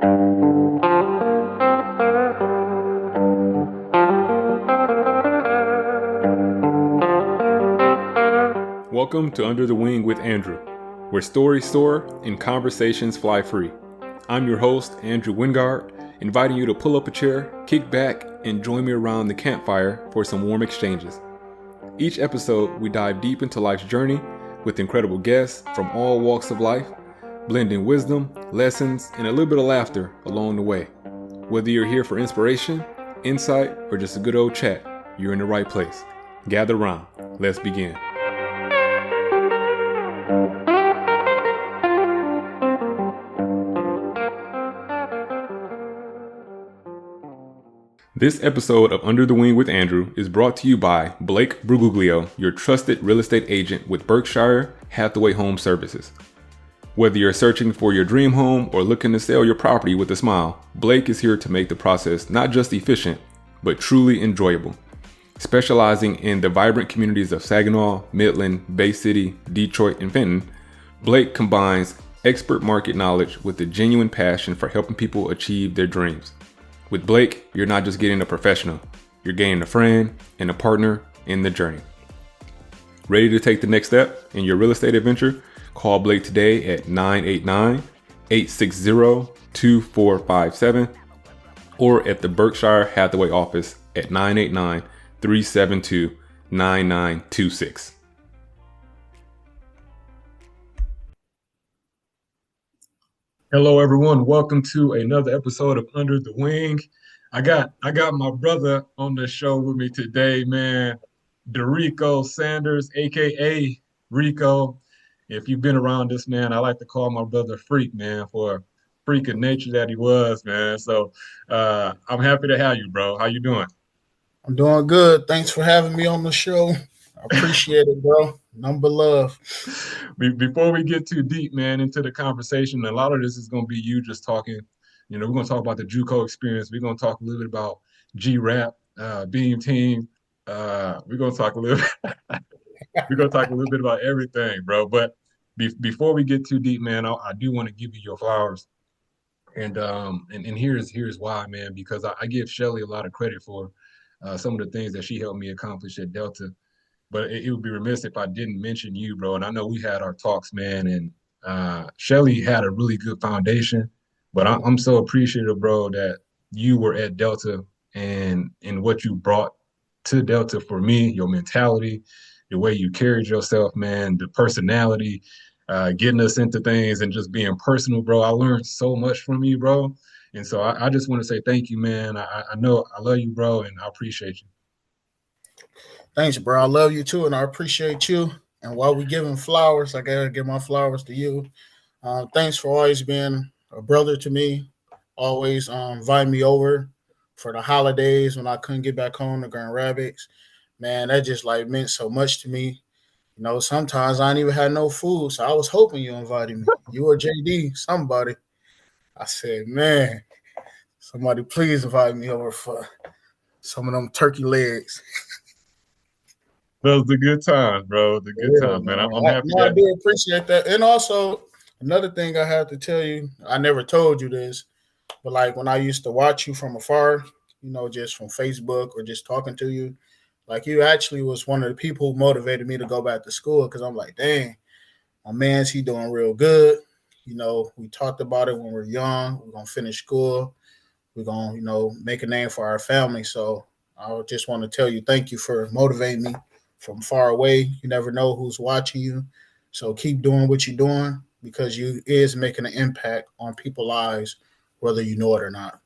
Welcome to Under the Wing with Andrew, where stories soar and conversations fly free. I'm your host, Andrew Wingard, inviting you to pull up a chair, kick back, and join me around the campfire for some warm exchanges. Each episode, we dive deep into life's journey with incredible guests from all walks of life, blending wisdom, lessons, and a little bit of laughter along the way. Whether you're here for inspiration, insight, or just a good old chat, you're in the right place. Gather around. Let's begin. This episode of Under the Wing with Andrew is brought to you by Blake Bruguglio, your trusted real estate agent with Berkshire Hathaway Home Services. Whether you're searching for your dream home or looking to sell your property with a smile, Blake is here to make the process not just efficient, but truly enjoyable. Specializing in the vibrant communities of Saginaw, Midland, Bay City, Detroit, and Fenton, Blake combines expert market knowledge with a genuine passion for helping people achieve their dreams. With Blake, you're not just getting a professional, you're gaining a friend and a partner in the journey. Ready to take the next step in your real estate adventure? Call Blake today at 989-860-2457 or at the Berkshire Hathaway office at 989-372-9926. Hello, everyone. Welcome to another episode of Under the Wing. I got my brother on the show with me today, man. Derico Sanders, aka Rico. If you've been around this man, I like to call my brother Freak, man, for freak of nature that he was, man. So I'm happy to have you, bro. How you doing? I'm doing good. Thanks for having me on the show. I appreciate it, bro. Number love. Before we get too deep, man, into the conversation, a lot of this is going to be you just talking. We're going to talk about the JUCO experience. We're going to talk a little bit about G-Rap, Beam Team. We're going to talk a little we're going to talk a little bit about everything, bro. But before we get too deep, man, I do want to give you your flowers. And here's why, man, because I give Shelly a lot of credit for some of the things that she helped me accomplish at Delta. But it would be remiss if I didn't mention you, bro. And I know we had our talks, man, and Shelly had a really good foundation. But I'm so appreciative, bro, that you were at Delta and what you brought to Delta for me, your mentality, the way you carried yourself, man, the personality, getting us into things and just being personal, bro. I learned so much from you, bro. And so I just want to say thank you, man. I know I love you, bro, and I appreciate you. Thanks, bro. I love you too, and I appreciate you. And while we giving flowers, I gotta give my flowers to you. Thanks for always being a brother to me. Always inviting me over for the holidays when I couldn't get back home to Grand Rapids. Man, that just like meant so much to me. Sometimes I didn't even have no food, so I was hoping you invited me. You or JD, somebody. I said, man, somebody please invite me over for some of them turkey legs. Those the good times, bro. The good times, man. I'm happy. I do appreciate that. And also, another thing I have to tell you, I never told you this, but like when I used to watch you from afar, just from Facebook or just talking to you, like you actually was one of the people who motivated me to go back to school because I'm like, dang, my man's he doing real good. We talked about it when we're young. We're going to finish school. We're going to, make a name for our family. So I just want to tell you, thank you for motivating me from far away. You never know who's watching you. So keep doing what you're doing because you is making an impact on people's lives, whether you know it or not.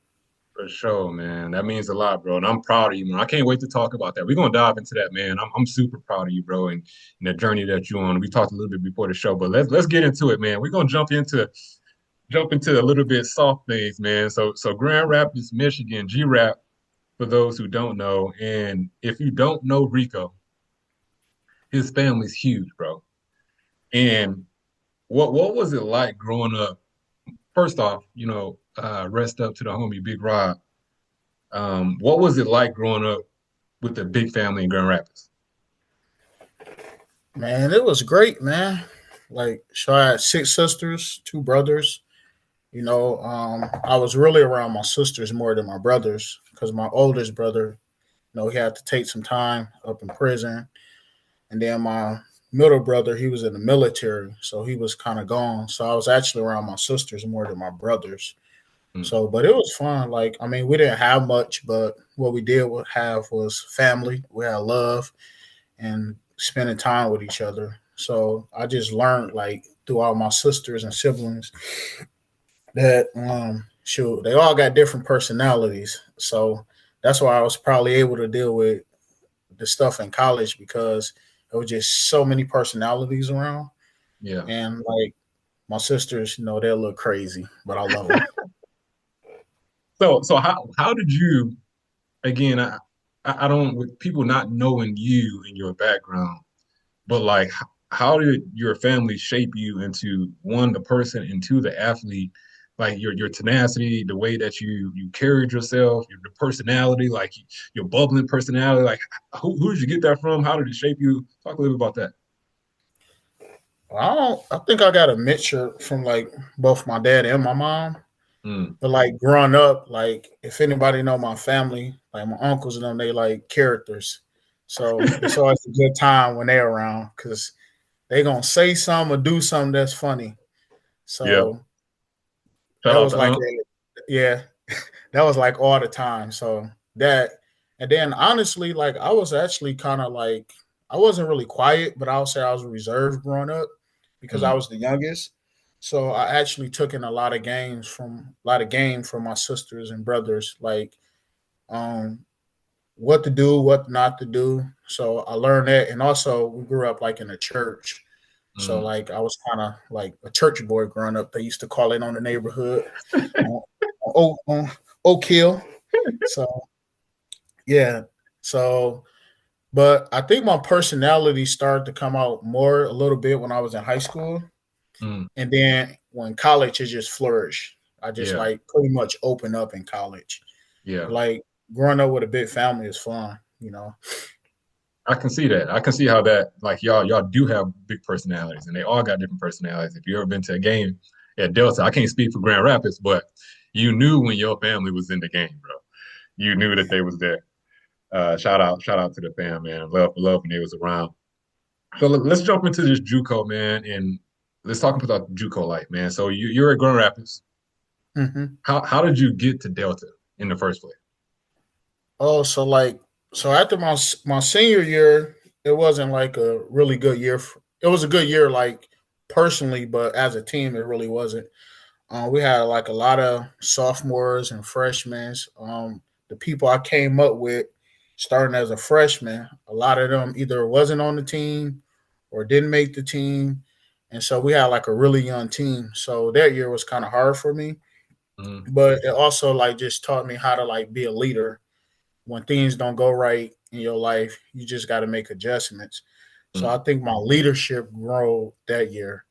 For sure, man. That means a lot, bro. And I'm proud of you, man. I can't wait to talk about that. We're going to dive into that, man. I'm super proud of you, bro, and the journey that you're on. We talked a little bit before the show, but let's get into it, man. We're going to jump into a little bit soft things, man. So Grand Rapids, Michigan, G-Rap, for those who don't know. And if you don't know Rico, his family's huge, bro. And what was it like growing up? First off, rest up to the homie Big Rod. What was it like growing up with a big family in Grand Rapids? Man, it was great, man. Like, so I had 6 sisters, 2 brothers. I was really around my sisters more than my brothers because my oldest brother, he had to take some time up in prison, and then my middle brother, he was in the military, so he was kind of gone. So I was actually around my sisters more than my brothers. Mm. So, but it was fun. Like, I mean, we didn't have much, but what we did have was family. We had love and spending time with each other. So I just learned like through all my sisters and siblings that shoot, they all got different personalities. So that's why I was probably able to deal with the stuff in college because there was just so many personalities around. Yeah. And like my sisters, they look crazy, but I love them. So how did you again? I don't with people not knowing you and your background, but like how did your family shape you into one the person and two the athlete? Like your tenacity, the way that you carried yourself, your personality, like your bubbling personality. Like who did you get that from? How did it shape you? Talk a little bit about that. I don't. I think I got a mixture from like both my dad and my mom. Mm, But like growing up, like if anybody know my family, like my uncles and them, they like characters. So it's always a good time when they're around because they gonna say something or do something that's funny. yeah. So Shout that out was to like, Aunt. yeah, that was like all the time. So that, and then honestly, like I was actually kind of like I wasn't really quiet, but I'll say I was reserved growing up because I Mm, was the youngest. So I actually took in a lot of game from my sisters and brothers, like um what to do, what not to do. So I learned that, and also we grew up like in a church. So mm, like I was kind of like a church boy growing up. They used to call it on the neighborhood on Oak Hill. So yeah. So but I think my personality started to come out more a little bit when I was in high school. mm, And then when college it just flourished. I just yeah. like pretty much opened up in college. Yeah. But like growing up with a big family is fun. I can see that. I can see how that like y'all do have big personalities and they all got different personalities. If you ever been to a game at Delta, I can't speak for Grand Rapids, but you knew when your family was in the game, bro. You knew that they was there. Shout out to the fam, man. Love when they was around. So let's jump into this JUCO, man, and let's talk about JUCO life, man. So you're at Grand Rapids. Mm-hmm. How did you get to Delta in the first place? Oh, so after my senior year, it wasn't like a really good year. It was a good year, like personally, but as a team, it really wasn't. We had like a lot of sophomores and freshmen. The people I came up with starting as a freshman, a lot of them either wasn't on the team or didn't make the team, and so we had like a really young team. So that year was kind of hard for me, Mm, but it also like just taught me how to like be a leader when things don't go right in your life, you just got to make adjustments. So I mm, think my leadership grew that year.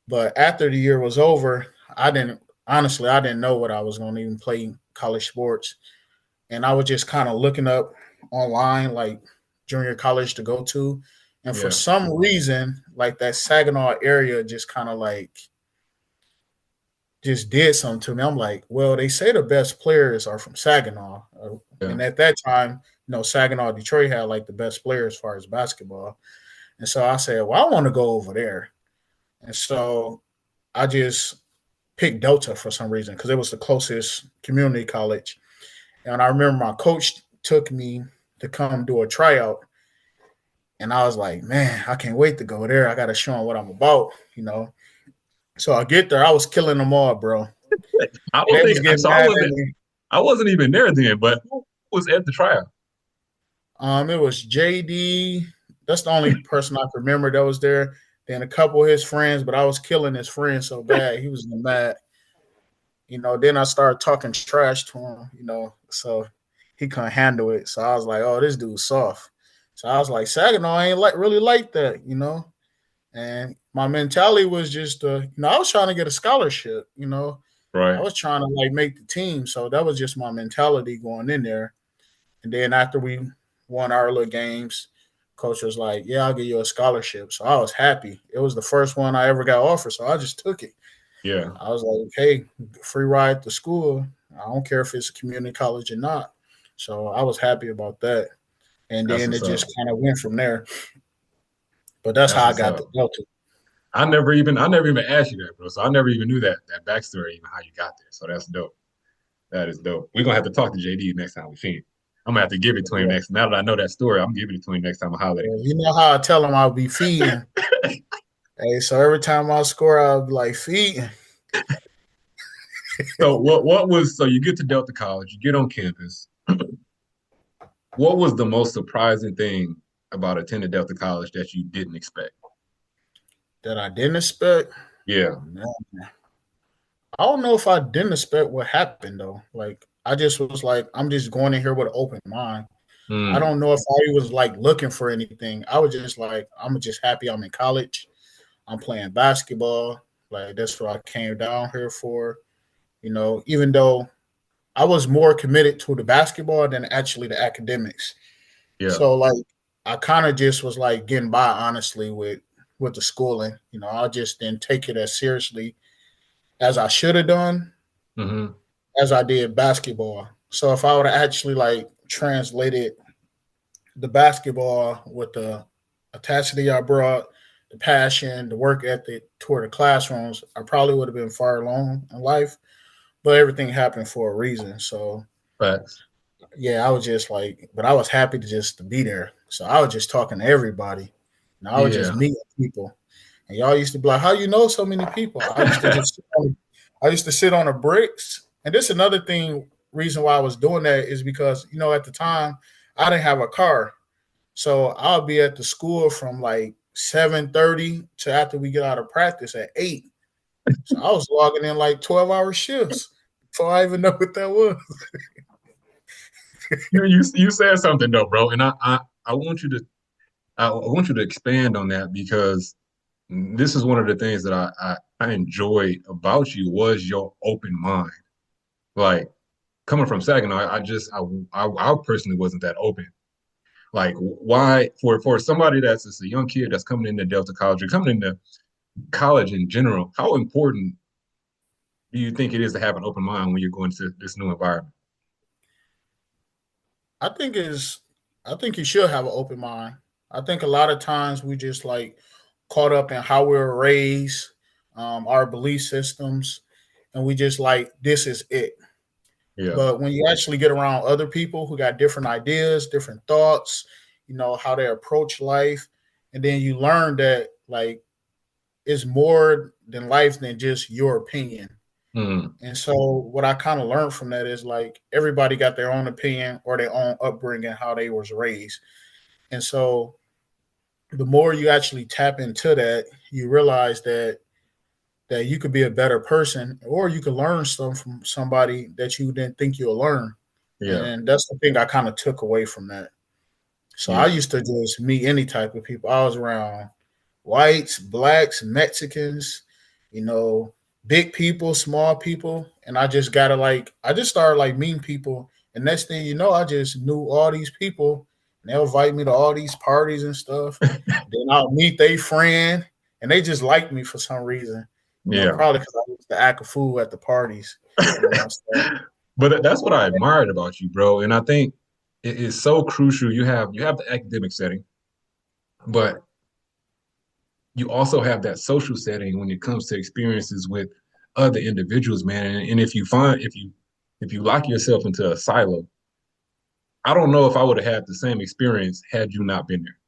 But after the year was over, I didn't know what I was going to even play college sports. And I was just kind of looking up online, like junior college to go to. And for yeah. some reason, like that Saginaw area just kind of like just did something to me. I'm like, well, they say the best players are from Saginaw, Yeah. and at that time, Saginaw, Detroit had like the best players as far as basketball, and so I said, well, I want to go over there, and so I just picked Delta for some reason because it was the closest community college, and I remember my coach took me to come do a tryout, and I was like, man, I can't wait to go there. I got to show them what I'm about. So I get there, I was killing them all, bro. I And don't they think was getting so. mad at me. I wasn't even there then, but who was at the trial? It was JD. That's the only person I can remember that was there. Then a couple of his friends, but I was killing his friend so bad he was mad. Then I started talking trash to him. So he couldn't handle it. So I was like, "Oh, this dude's soft." So I was like, "Saginaw ain't like really like that." And my mentality was just, I was trying to get a scholarship. I Right. was trying to like make the team. So that was just my mentality going in there. And then after we won our little games, coach was like, "Yeah, I'll give you a scholarship." So I was happy. It was the first one I ever got offered, so I just took it. Yeah, I was like, hey, free ride to school. I don't care if it's a community college or not. So I was happy about that. And that's then it what's just up. kind of went from there. But that's That's how I what's got the up. Delta. I never even asked you that, bro. So I never even knew that backstory, even how you got there. So that's dope. That is dope. We're gonna have to talk to JD next time we see him. I'm gonna have to give it to him Yeah. next. Now that I know that story, I'm giving it to him next time I holler at him. You know how I tell them I'll be feeding. Hey, so every time I score, I'll be like feeding. So what was so you get to Delta College, you get on campus. What was the most surprising thing about attending Delta College that you didn't expect? That I didn't expect. Yeah. Man, I don't know if I didn't expect what happened though. Like I just was like, I'm just going in here with an open mind. I Mm, don't know if I was like looking for anything. I was just like, I'm just happy I'm in college. I'm playing basketball. Like that's what I came down here for. Even though I was more committed to the basketball than actually the academics. yeah. So like I kind of just was like getting by honestly with the schooling. I just didn't take it as seriously as I should have done Hmm. as I did basketball. So if I would have actually like translated the basketball with the intensity I brought, the passion, the work ethic toward the classrooms, I probably would have been far along in life. But everything happened for a reason. So Facts. yeah, I was just like, but I was happy to be there. So I was just talking to everybody. And I was just Yeah. meeting people. And y'all used to be like, how you know so many people? I used to sit on the bricks. And this another thing, reason why I was doing that is because, at the time I didn't have a car. So I'll be at the school from like 7:30 to after we get out of practice at 8. So I was logging in like 12-hour shifts before I even know what that was. You said something though, bro, and I want you to I want you to expand on that because this is one of the things that I enjoyed about you was your open mind. Like coming from Saginaw, I personally wasn't that open. Like why for somebody that's just a young kid that's coming into Delta College or coming into college in general, how important do you think it is to have an open mind when you're going to this new environment? I think is I think you should have an open mind. I think a lot of times we just like caught up in how we were raised, our belief systems, and we just like this is it. Yeah. But when you actually get around other people who got different ideas, different thoughts, how they approach life, and then you learn that like it's more than life than just your opinion. Mm, And so what I kind of learned from that is like everybody got their own opinion or their own upbringing, how they was raised. And so the more you actually tap into that, you realize that you could be a better person or you could learn something from somebody that you didn't think you'll learn. yeah. And that's the thing I kind of took away from that. So I Yeah. used to just meet any type of people. I was around whites, blacks, Mexicans, you know, big people, small people. And I just started like meeting people. And next thing you know, I just knew all these people. And they'll invite me to all these parties and stuff. Then I'll meet their friend. And they just like me for some reason. Yeah. Probably because I used to act a fool at the parties. So But that's what I admired about you, bro. And I think it is so crucial. You have the academic setting, but you also have that social setting when it comes to experiences with other individuals, man. And if you lock yourself into a silo, I don't know if I would have had the same experience had you not been there.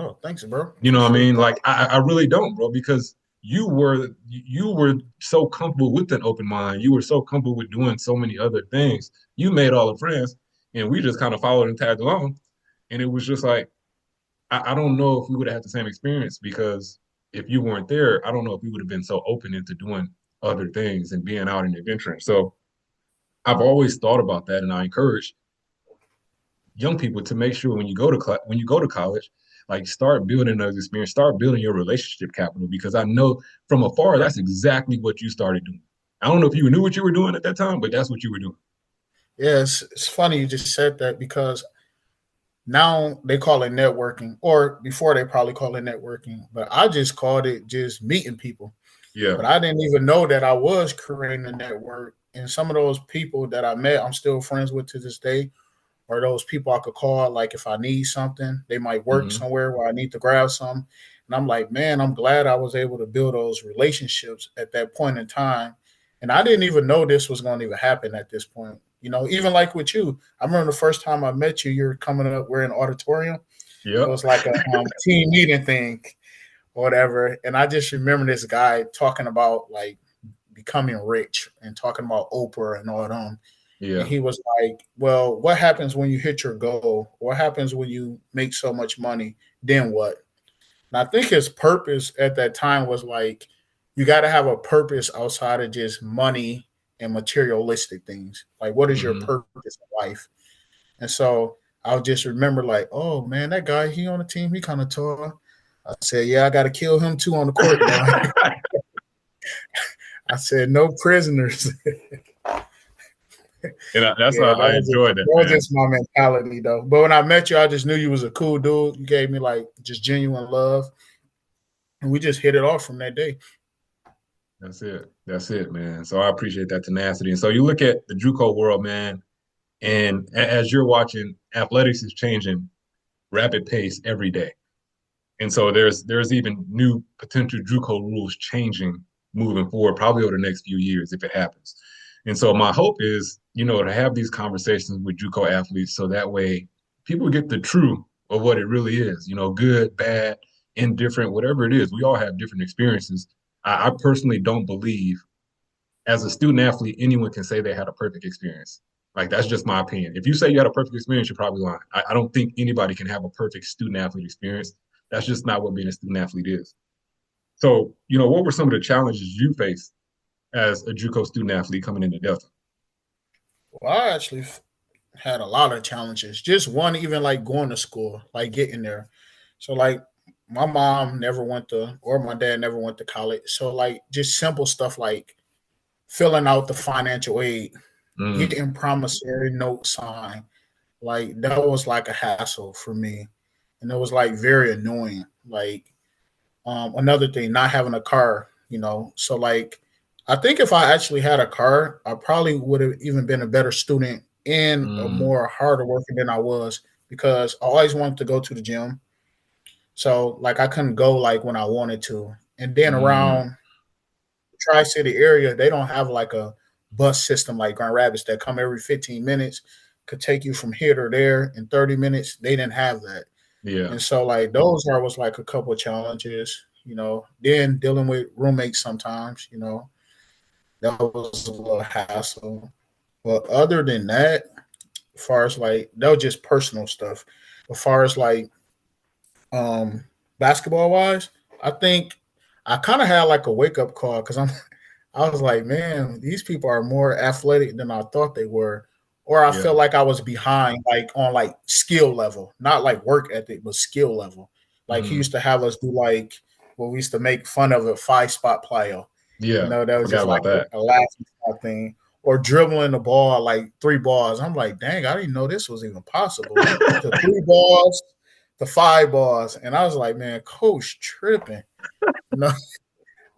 oh, thanks, bro. You know what I Appreciate mean? that. Like I really don't, bro, because you were so comfortable with an open mind. You were so comfortable with doing so many other things. You made all the friends, and we just kind of followed and tagged along. And it was just like I don't know if we would have had the same experience because if you weren't there, I don't know if we would have been so open into doing other things and being out and adventuring. So I've always thought about that, and I encourage young people to make sure when you go to college, like start building those experience, start building your relationship capital because I know from afar that's exactly what you started doing. I don't know if you knew what you were doing at that time, but that's what you were doing. Yeah, it's funny you just said that because now they call it networking, or before they probably call it networking, but I just called it just meeting people. Yeah. But I didn't even know that I was creating a network. And some of those people that I met, I'm still friends with to this day, or those people I could call, like if I need something, they might work Hmm. somewhere where I need to grab some. And I'm like, man, I'm glad I was able to build those relationships at that point in time. And I didn't even know this was going to even happen at this point. You know, even like with you, I remember the first time I met you, you're coming up, we're in an auditorium. It Yep. was like a team meeting thing or whatever. And I just remember this guy talking about like becoming rich and talking about Oprah and all them. And Yeah. he was like, well, what happens when you hit your goal? What happens when you make so much money? Then what? And I think his purpose at that time was like, you got to have a purpose outside of just money and materialistic things. Like, what is your Hmm. purpose in life? And so I'll just remember, like, oh man, that guy, he on the team, he kind of tall. I said, yeah, I got to kill him too on the court, though. I said, no prisoners. And that's how Yeah, I enjoyed that, that was man. just my mentality though. But when I met you, I just knew you was a cool dude. You gave me like just genuine love, and we just hit it off from that day. That's it. That's it, man. So I appreciate that tenacity. And so you look at the JUCO world, man, and as you're watching, athletics is changing rapid pace every day. And so there's even new potential JUCO rules changing moving forward, probably over the next few years if it happens. And so my hope is, to have these conversations with JUCO athletes so that way people get the truth of what it really is, good, bad, indifferent, whatever it is. We all have different experiences. I personally don't believe as a student athlete, anyone can say they had a perfect experience. Like that's just my opinion. If you say you had a perfect experience, you're probably lying. I don't think anybody can have a perfect student athlete experience. That's just not what being a student athlete is. So, what were some of the challenges you faced as a JUCO student athlete coming into Delta? Well, I actually had a lot of challenges. Just one, even like going to school, like getting there. So like my mom never went to, or my dad never went to college. So like just simple stuff like filling out the financial aid, Mm, getting promissory note signed. Like that was like a hassle for me, and it was like very annoying. Like another thing, not having a car, So like, I think if I actually had a car, I probably would have even been a better student and a mm, more harder worker than I was because I always wanted to go to the gym. So like, I couldn't go like when I wanted to. And then mm, around the Tri City area, they don't have like a bus system like Grand Rapids that come every 15 minutes, could take you from here to there in 30 minutes. They didn't have that. yeah, And so like those are was like a couple of challenges, Then dealing with roommates sometimes, that was a little hassle. But other than that, as far as like that was just personal stuff. As far as like um basketball wise, I think I kind of had like a wake up call because I was like, man, these people are more athletic than I thought they were. Or I yeah, felt like I was behind, like on like skill level, not like work ethic, but skill level. Like he mm, used to have us do like what we used to make fun of a 5 spot plyo. yeah. That was Forgot just like about that. a laughing stock thing. Or dribbling the ball like 3 balls. I'm like, dang, I didn't know this was even possible. To 3 balls, to 5 balls. And I was like, man, coach tripping. You know,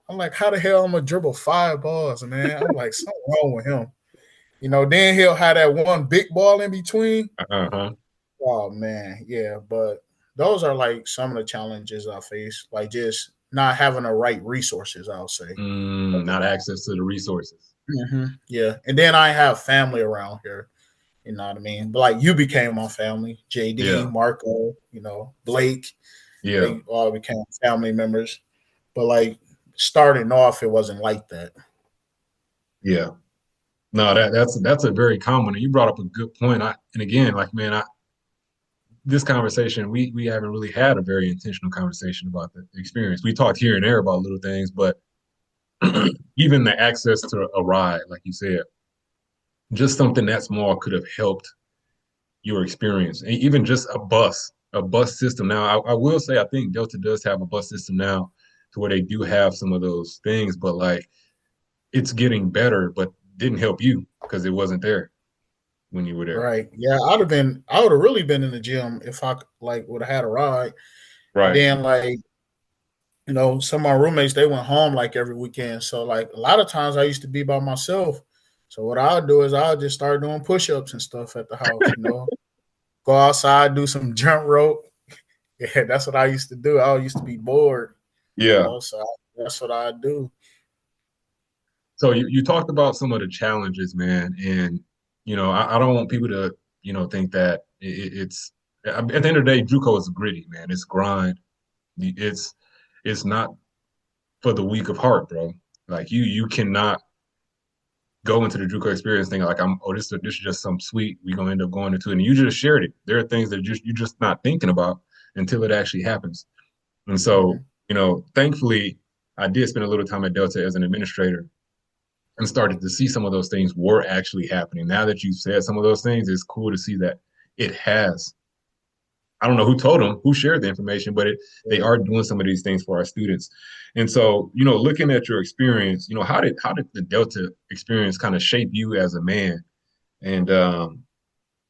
I'm like, how the hell I'm gonna dribble 5 balls, man? I'm like, something wrong with him. Then he'll have that one big ball in between. Uh-huh. Oh man, yeah. But those are like some of the challenges I face, like just not having the right resources, I'll say. Not access to the resources. Yeah. And then I have family around here, you know what I mean? But like you became my family, JD, Yeah, Marco, Blake, yeah, they all became family members. But like starting off, it wasn't like that. yeah. No, that's a very common. And you brought up a good point. And again, like man, this conversation, we haven't really had a very intentional conversation about the experience. We talked here and there about little things, but even the access to a ride, like you said, just something that small could have helped your experience. And even just a bus system. Now, I will say, I think Delta does have a bus system now to where they do have some of those things, but like it's getting better, but didn't help you because it wasn't there when you were there. Right. Yeah, I would have really been in the gym if I like would have had a ride. And Right. then like some of my roommates, they went home like every weekend. So like a lot of times I used to be by myself. So what I'll do is I'll just start doing push-ups and stuff at the house. Go outside, do some jump rope. Yeah, that's what I used to do. I used to be bored, Yeah. so that's what I do. So you talked about some of the challenges, man, and I don't want people to think that it's at the end of the day, JUCO is gritty, man. It's grind. It's not for the weak of heart, bro. Like you cannot go into the JUCO experience thinking like this is just some sweet. We gonna end up going into it, and you just shared it. There are things that you're just not thinking about until it actually happens. And so Mhm. thankfully, I did spend a little time at Delta as an administrator and started to see some of those things were actually happening. Now that you said some of those things, it's cool to see that it has. I don't know who told them, who shared the information, but they are doing some of these things for our students. And so, looking at your experience, how did the Delta experience kind of shape you as a man, and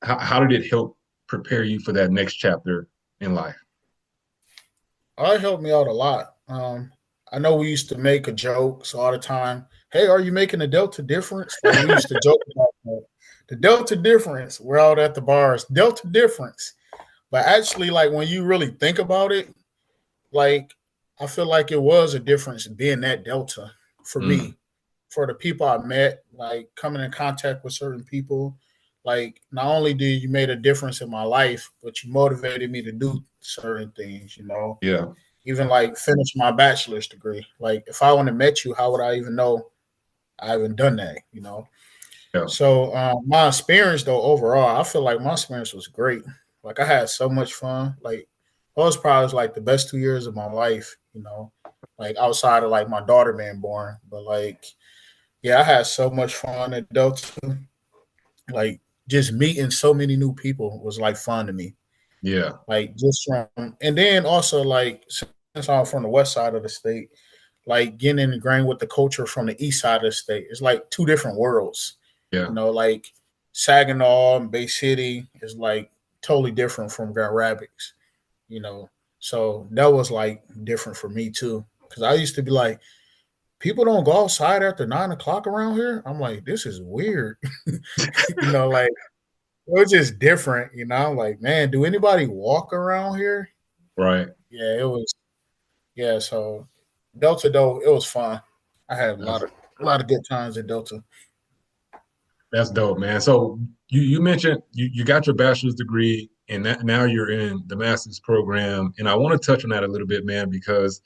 how did it help prepare you for that next chapter in life? It helped me out a lot. I know we used to make a jokes all the time. Hey, are you making a Delta difference? Like we used to joke about that. The Delta difference. We're out at the bars. Delta difference. But actually, like when you really think about it, like I feel like it was a difference being that Delta for Mm, me, for the people I met, like coming in contact with certain people. Like not only did you make a difference in my life, but you motivated me to do certain things. yeah, Even like finish my bachelor's degree. Like if I wouldn't have met you, how would I even know I haven't done that? yeah, So my experience though overall, I feel like my experience was great. Like I had so much fun. Like those probably like the best 2 years of my life. Like outside of like my daughter being born. But like yeah, I had so much fun at Delta. Like just meeting so many new people was like fun to me. yeah, Like just from and then also like since I'm from the west side of the state, like getting ingrained with the culture from the east side of the state. It's like two different worlds. yeah, Like Saginaw and Bay City is like totally different from Grand Rapids, you know. So that was like different for me too. Cause I used to be like, people don't go outside after 9 o'clock around here. I'm like, this is weird. Like it was just different. I'm like, man, do anybody walk around here? right. Yeah, it was. Yeah, so Delta though, it was fun. I had That's a lot of good times at Delta. that's dope, man. So you mentioned you got your bachelor's degree, and that now you're in the master's program, and I want to touch on that a little bit, man, because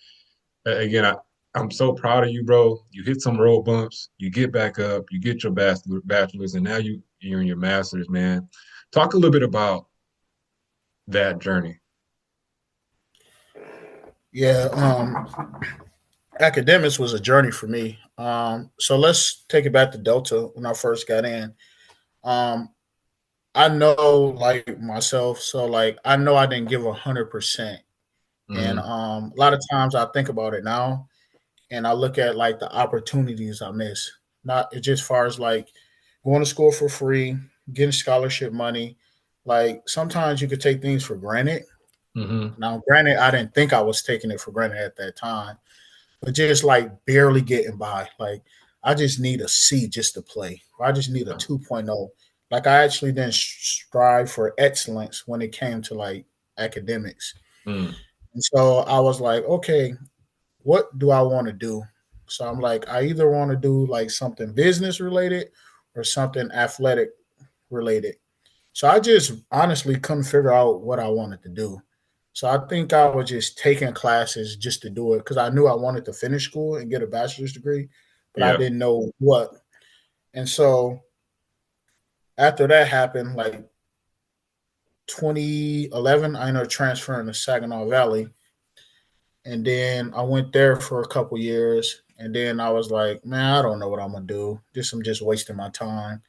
again, I'm so proud of you, bro. You hit some road bumps, you get back up, you get your bachelor's, and now you're in your master's, man. Talk a little bit about that journey. Yeah, academics was a journey for me. So let's take it back to Delta when I first got in. Um, I know like myself, so like I know I didn't give 100%, and Hmm. a lot of times I think about it now, and I look at like the opportunities I miss. Not just far as like going to school for free, getting scholarship money. Like sometimes you could take things for granted. Hmm. Now, granted, I didn't think I was taking it for granted at that time, but just like barely getting by. Like I just need a C just to play. Or I just need a 2.0. Like I actually didn't strive for excellence when it came to like academics. Mm. And so I was like, okay, what do I want to do? So I'm like, I either want to do like something business related or something athletic related. So I just honestly couldn't figure out what I wanted to do. So I think I was just taking classes just to do it because I knew I wanted to finish school and get a bachelor's degree, but I Yeah, didn't know what. And so after that happened, like 2011, I ended up transferring to Saginaw Valley. And then I went there for a couple years. And then I was like, man, I don't know what I'm going to do. I'm just wasting my time.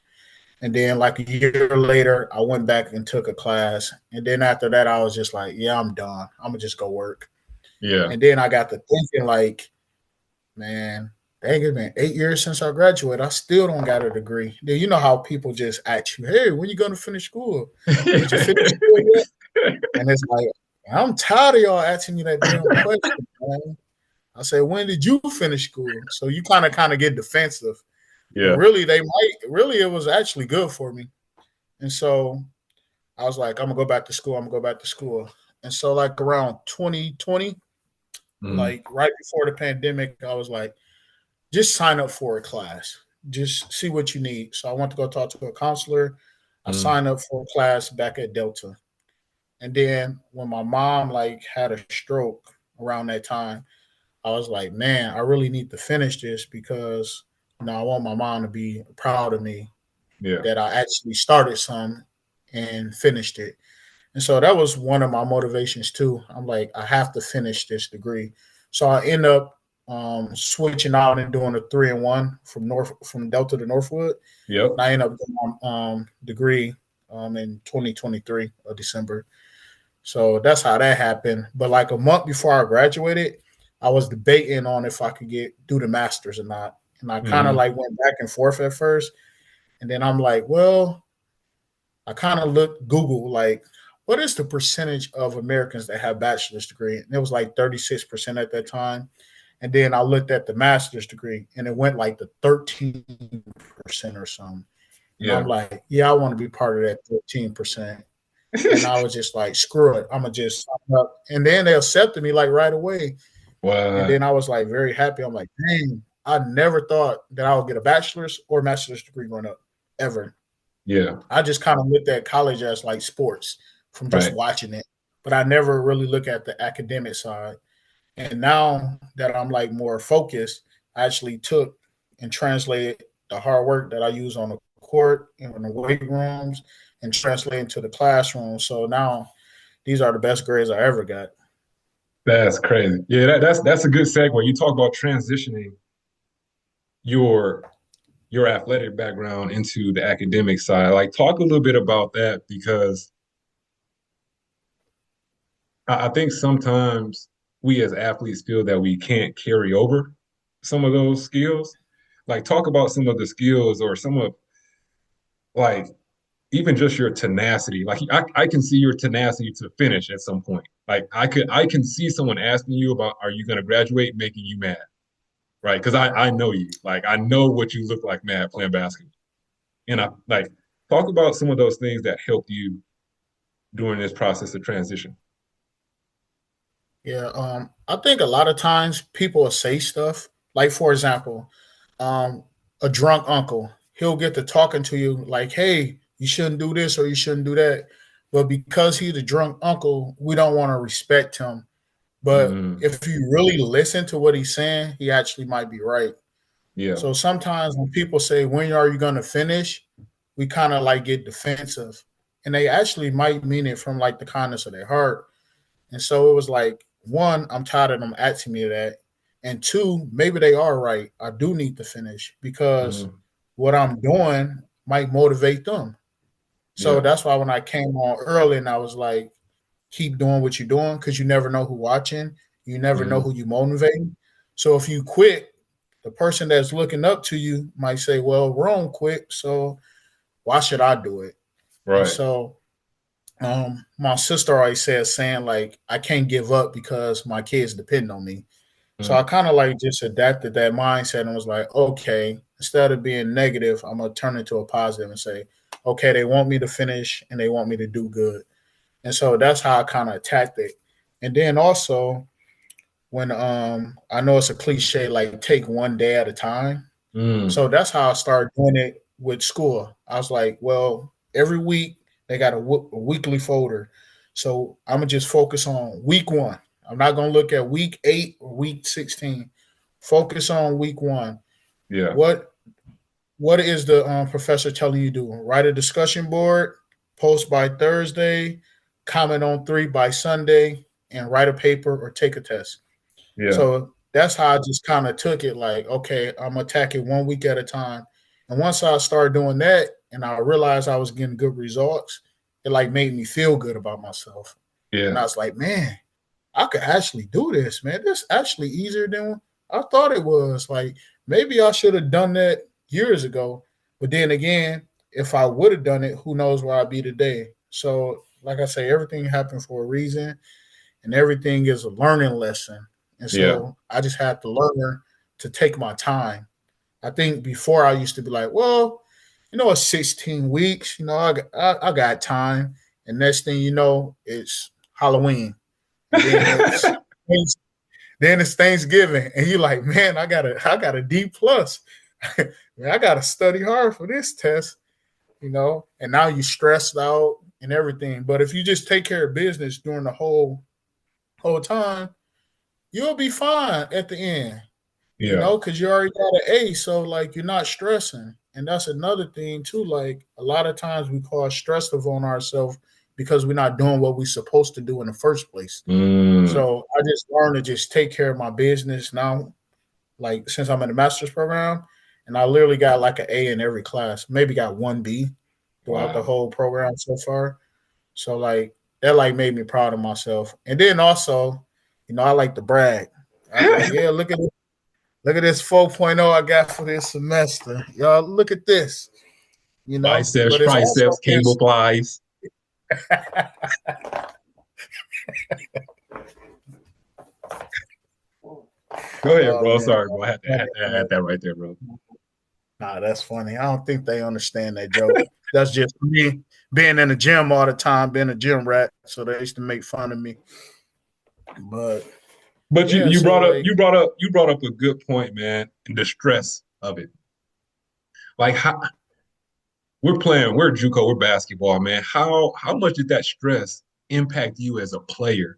And then like a year later, I went back and took a class. And then after that, I was just like, yeah, I'm done. I'm gonna just go work. yeah. And then I got to thinking like, man, dang, it's been 8 years since I graduated. I still don't got a degree. Then you know how people just ask you, hey, when you gonna finish school? Did you finish school yet? And it's like, I'm tired of y'all asking me that damn question, man. I said, when did you finish school? So you kind of get defensive. But Yeah. really, really, it was actually good for me. And so I was like, I'm gonna go back to school. I'm gonna go back to school. And so like around 2020, Mm, like right before the pandemic, I was like, just sign up for a class. Just see what you need. So I went to go talk to a counselor. I mm, signed up for a class back at Delta. And then when my mom like had a stroke around that time, I was like, man, I really need to finish this because I want my mom to be proud of me yeah. that I actually started some and finished it. And so that was one of my motivations too. I'm like, I have to finish this degree. So I end up switching out and doing a 3-in-1 from Delta to Northwood. Yep. And I end up doing my degree in 2023 of December. So that's how that happened. But like a month before I graduated, I was debating on if I could do the masters or not. And I kind of Mm, like went back and forth at first. And then I'm like, well, I kind of looked Google like what is the percentage of Americans that have bachelor's degree? And it was like 36% at that time. And then I looked at the master's degree and it went like to 13% or something. And I'm yeah. like, yeah, I want to be part of that 13%. And I was just like, screw it. I'm gonna just sign up. And then they accepted me like right away. And Wow. then I was like very happy. I'm like, dang, I never thought that I would get a bachelor's or master's degree growing up. Ever. Yeah. I just kind of looked at college as like sports from just Right. watching it. But I never really look at the academic side. And now that I'm like more focused, I actually took and translated the hard work that I use on the court and in the weight rooms and translate into the classroom. So now these are the best grades I ever got. That's crazy. Yeah, that's a good segue. You talk about transitioning your your athletic background into the academic side. Like, talk a little bit about that because I think sometimes we as athletes feel that we can't carry over some of those skills. Like, talk about some of the skills or some of like even just your tenacity. Like, I can see your tenacity to finish at some point. Like, I can see someone asking you about, are you going to graduate, making you mad, right? Because I know you. Like, I know what you look like mad playing basketball. And I like talk about some of those things that helped you during this process of transition. Yeah, I think a lot of times people will say stuff like, for example, um, a drunk uncle. He'll get to talking to you like, "Hey, you shouldn't do this or you shouldn't do that," but because he's a drunk uncle, we don't want to respect him. But Mm, if you really listen to what he's saying, he actually might be right. yeah. So sometimes when people say, "When are you going to finish?" we kind of like get defensive, and they actually might mean it from like the kindness of their heart. And so it was like, one, I'm tired of them asking me that. And two, maybe they are right. I do need to finish because Mm, what I'm doing might motivate them. So yeah. that's why when I came on early and I was like, keep doing what you're doing because you never know who's watching. You never know Mm, who you motivating. So if you quit, the person that's looking up to you might say, well, Rome quit. So why should I do it? And right. so my sister always says saying like I can't give up because my kids depend on me. So I Mm, kind of like just adapted that mindset and was like, okay, instead of being negative, I'm gonna turn it to a positive and say, okay, they want me to finish and they want me to do good. And so that's how I kind of attacked it. And then also when I know it's a cliche like take one day at a time. mm, So that's how I started doing it with school. I was like, well, every week they got a weekly folder. So I'm going to just focus on week one. I'm not going to look at week 8 or week 16. Focus on week one. yeah. What what is the professor telling you to do? Write a discussion board, post by Thursday, comment on 3 by Sunday, and write a paper or take a test. Yeah. So that's how I just kind of took it like, okay, I'm attacking 1 week at a time. And once I started doing that and I realized I was getting good results, it like made me feel good about myself. And I Yeah. was like, man, I could actually do this, man. This actually easier than I thought it was. Like maybe I should have done that years ago. But then again, if I would have done it, who knows where I'd be today. So like I say, everything happened for a reason and everything is a learning lesson. And Yeah. so I just had to learn to take my time. I think before I used to be like, well, it's 16 weeks. I got time. And next thing you know, it's Halloween, and then it's Thanksgiving, and you're like, man, I got a D plus. Man, I got to study hard for this test. And now you stressed out and everything. But if you just take care of business during the whole time, you'll be fine at the end. Yeah. Because you already got an A, so like you're not stressing. And that's another thing too. Like a lot of times we cause stressful on ourselves because we're not doing what we're supposed to do in the first place. Mm. So I just learned to just take care of my business now. Like since I'm in the master's program, and I literally got like an A in every class, maybe got one B throughout the Wow. whole program so far. So like that like made me proud of myself. And then also, I like to brag. I'm like, yeah, look at this 4.0 I got for this semester. Y'all look at this, Biceps, but it's also triceps, cable just flies. Go ahead, oh bro. man. Sorry, bro. I had to add that right there, bro. Nah, that's funny. I don't think they understand that joke. That's just me being in the gym all the time, being a gym rat. So they used to make fun of me. But But you yeah, you so brought up like a good point, man. And the stress of it. Like how we're JUCO, we're basketball, man. How much did that stress impact you as a player?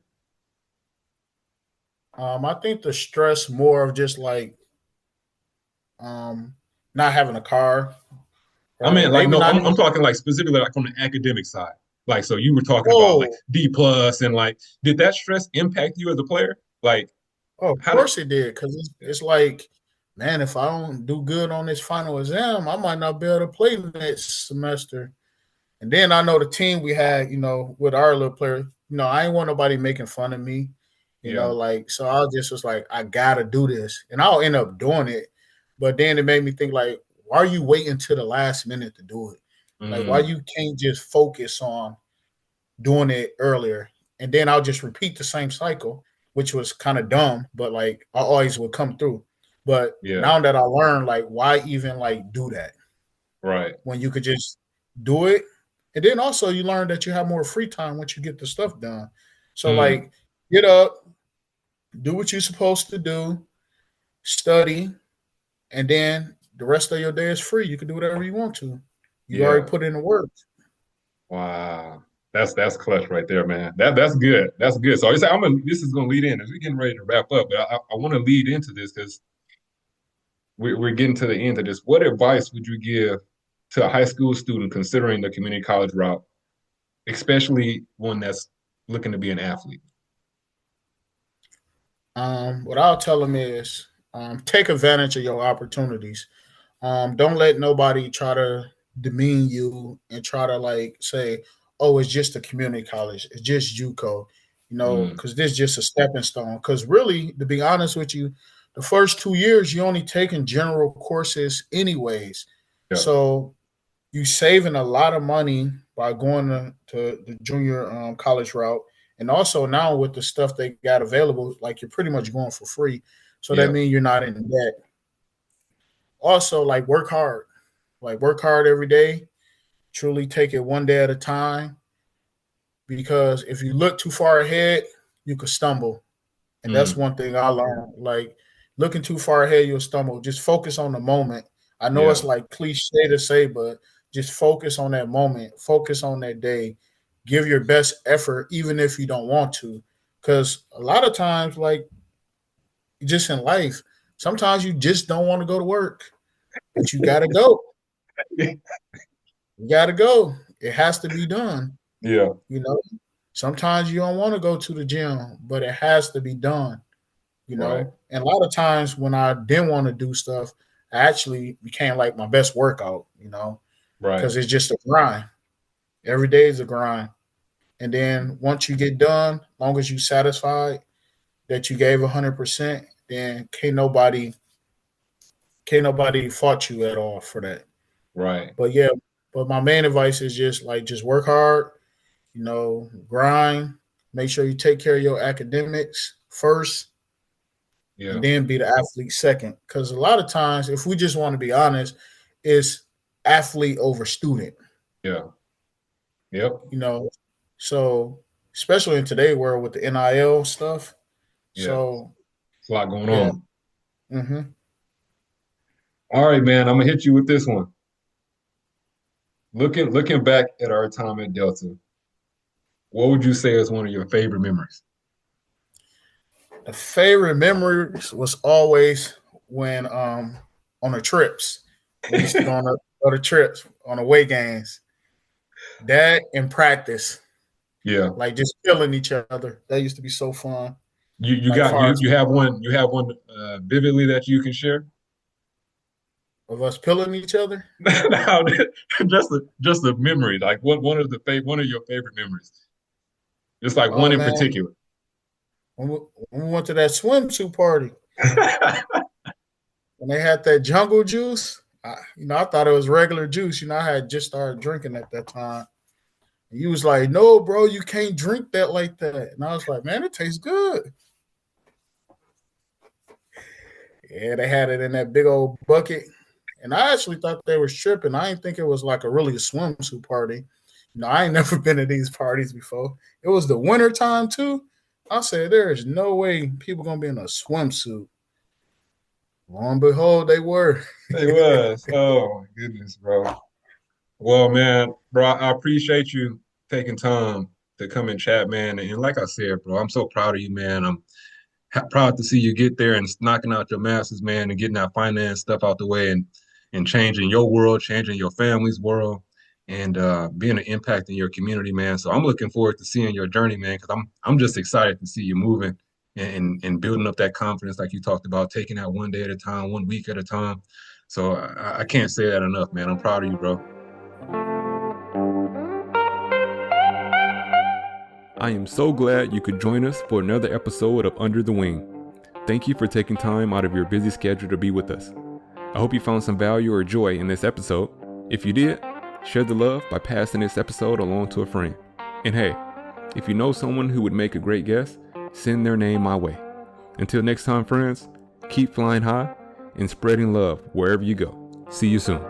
I think the stress more of just like um not having a car, I or mean, like, maybe no, not I'm even. talking like specifically like on the academic side. Like, so you were talking about like Oh, D plus and like, did that stress impact you as a player? Like, oh, of how did? course it did, because it's like, man, if I don't do good on this final exam, I might not be able to play next semester. And then I know the team we had, with our little player, I ain't want nobody making fun of me, Yeah. like, so I just was like, I gotta do this. And I'll end up doing it. But then it made me think, like, why are you waiting to the last minute to do it? Like, why Mm, you can't just focus on doing it earlier? And then I'll just repeat the same cycle, which was kind of dumb, but like I always would come through. But yeah. now that I learned, like, why even like do that Right. when you could just do it? And then also you learn that you have more free time once you get the stuff done. So Mm, like get up, do what you're supposed to do, study, and then the rest of your day is free. You can do whatever you want to. You already yeah. put in the work. Wow. That's clutch right there, man. That's good. That's good. So this is gonna lead in as we're getting ready to wrap up, but I want to lead into this because we're getting to the end of this. What advice would you give to a high school student considering the community college route, especially one that's looking to be an athlete? What I'll tell them is take advantage of your opportunities. Don't let nobody try to demean you and try to like say, "Oh, it's just a community college. It's just JUCO," Mm, because this is just a stepping stone. Because really, to be honest with you, the first 2 years you only taking general courses anyways, yeah. so you saving a lot of money by going to the junior college route, and also now with the stuff they got available, like you're pretty much going for free. So that Yeah. means you're not in debt. Also, like work hard every day. Truly take it one day at a time, because if you look too far ahead, you could stumble. And that's Mm, one thing I learned. Like looking too far ahead, you'll stumble. Just focus on the moment. I know it's yeah. like cliche to say, but just focus on that moment. Focus on that day. Give your best effort, even if you don't want to. Because a lot of times, like just in life, sometimes you just don't want to go to work, but you got to go. You got to go. It has to be done. Yeah. You know, sometimes you don't want to go to the gym, but it has to be done. Right. And a lot of times when I didn't want to do stuff, I actually became like my best workout, Right. because it's just a grind. Every day is a grind. And then once you get done, long as you satisfied that you gave 100%, then can't nobody fault you at all for that. Right. But yeah, but my main advice is just work hard, grind, make sure you take care of your academics first, Yeah. and then be the athlete second. Because a lot of times, if we just want to be honest, it's athlete over student. Yeah. Yep. You know, so especially in today's world with the NIL stuff. Yeah. So It's a lot going yeah. on. Mm-hmm. All right, man. I'm gonna hit you with this one. Looking back at our time at Delta, what would you say is one of your favorite memories? The favorite memories was always when on the trips. We used to go to trips on away games. That in practice, Yeah. like just killing each other. That used to be so fun. You Like got far as you have one vividly that you can share? of us killing each other. No, just a memory. Like one of your favorite memories. Just like one Oh in man, particular. when we went to that swimsuit party, when they had that jungle juice, I thought it was regular juice. I had just started drinking at that time. And he was like, "No, bro, you can't drink that like that." And I was like, "Man, it tastes good." Yeah, they had it in that big old bucket. And I actually thought they were stripping. I didn't think it was like a swimsuit party. I ain't never been to these parties before. It was the winter time too. I said, there is no way people gonna be in a swimsuit. Lo and behold, they were. It was. Oh my goodness, bro. Well, man, bro, I appreciate you taking time to come and chat, man. And like I said, bro, I'm so proud of you, man. I'm proud to see you get there and knocking out your masters, man, and getting that finance stuff out the way and changing your world, changing your family's world, and being an impact in your community, man. So I'm looking forward to seeing your journey, man, because I'm just excited to see you moving and building up that confidence, like you talked about, taking that one day at a time, one week at a time. So I can't say that enough, man. I'm proud of you, bro. I am so glad you could join us for another episode of Under the Wing. Thank you for taking time out of your busy schedule to be with us. I hope you found some value or joy in this episode. If you did, share the love by passing this episode along to a friend. And hey, if you know someone who would make a great guest, send their name my way. Until next time, friends, keep flying high and spreading love wherever you go. See you soon.